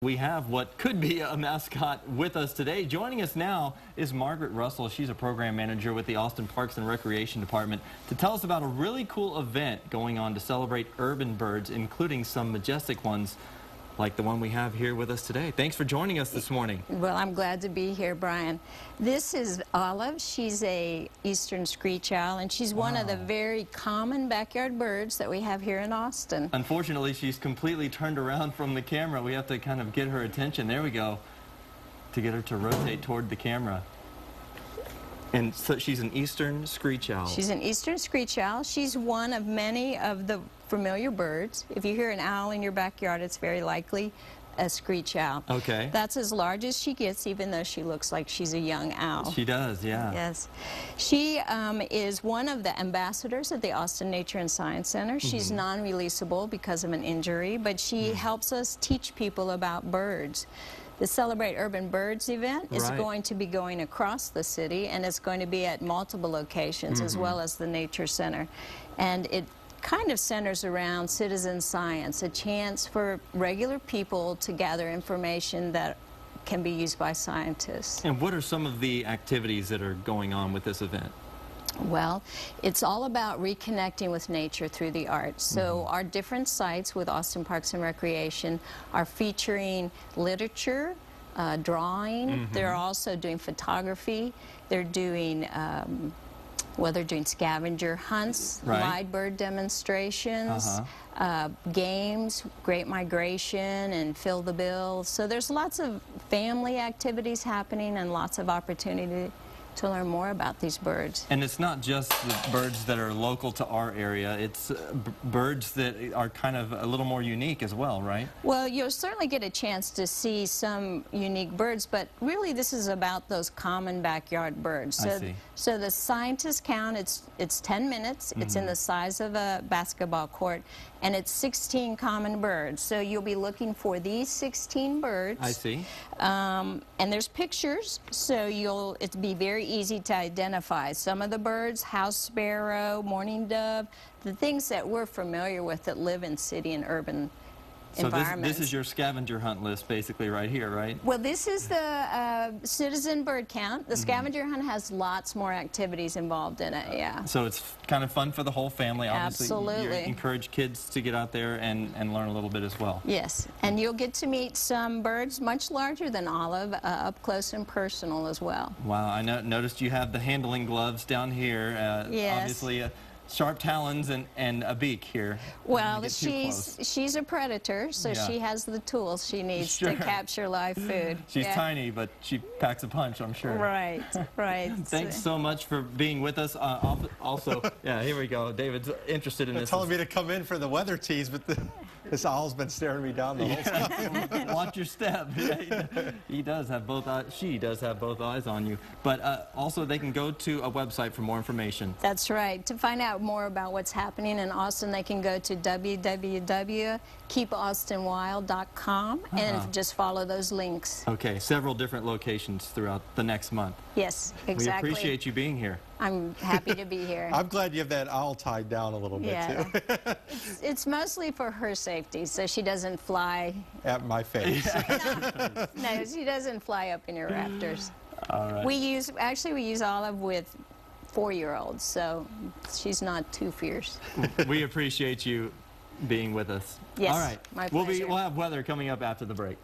We have what could be a mascot with us today. Joining us now is Margaret Russell. She's a program manager with the Austin Parks and Recreation Department to tell us about a really cool event going on to celebrate urban birds, including some majestic ones like the one we have here with us today. Thanks for joining us this morning. Well, I'm glad to be here, Brian. This is Olive. She's a eastern screech owl, and she's one of the very common backyard birds that we have here in Austin. Unfortunately, she's completely turned around from the camera. We have to kind of get her attention. There we go, to get her to rotate toward the camera. And so she's an eastern screech owl. She's an eastern screech owl. She's one of many of the familiar birds. If you hear an owl in your backyard, it's very likely a screech owl. Okay. That's as large as she gets, even though she looks like she's a young owl. She does, yeah. Yes. She is one of the ambassadors at the Austin Nature and Science Center. She's non-releasable because of an injury, but she helps us teach people about birds. The Celebrate Urban Birds event is going to be going across the city, and it's going to be at multiple locations as well as the Nature Center. And it kind of centers around citizen science, a chance for regular people to gather information that can be used by scientists. And what are some of the activities that are going on with this event? Well, it's all about reconnecting with nature through the arts. So our different sites with Austin Parks and Recreation are featuring literature, drawing. They're also doing photography. They're doing they're doing scavenger hunts, live bird demonstrations, games, Great Migration, and Fill the Bill. So there's lots of family activities happening and lots of opportunity to learn more about these birds. And it's not just the birds that are local to our area, it's birds that are kind of a little more unique as well, right? Well, you'll certainly get a chance to see some unique birds, but really this is about those common backyard birds. I see. So the scientists count, it's 10 minutes, it's in the size of a basketball court, and it's 16 common birds. So you'll be looking for these 16 birds. I see. And there's pictures, so it'll be very easy to identify. Some of the birds, house sparrow, mourning dove, the things that we're familiar with that live in city and urban environments. So this is your scavenger hunt list basically right here, right? Well, this is the citizen bird count. The scavenger hunt has lots more activities involved in it, yeah. So it's kind of fun for the whole family. Obviously, Absolutely. You encourage kids to get out there and learn a little bit as well. Yes, and you'll get to meet some birds much larger than Olive, up close and personal as well. Wow, I noticed you have the handling gloves down here. Yes. Obviously, sharp talons and a beak here. Well, she's a predator, so she has the tools she needs to capture live food. She's tiny, but she packs a punch, I'm sure. Right, right. Thanks so much for being with us. Also, yeah, here we go. David's interested in this. Telling me to come in for the weather tease, but this owl's been staring me down the whole time. Watch your step. He does have both eyes. She does have both eyes on you. But also, they can go to a website for more information. That's right. To find out more about what's happening in Austin, they can go to www.keepaustinwild.com and just follow those links. Okay, several different locations throughout the next month. Yes, exactly. We appreciate you being here. I'm happy to be here. I'm glad you have that owl tied down a little bit, too. It's mostly for her safety, so she doesn't fly. At my face. No, she doesn't fly up in your rafters. All right. We use Olive with 4-year-olds, so she's not too fierce. We appreciate you being with us. Yes, all right. my pleasure. We'll have weather coming up after the break.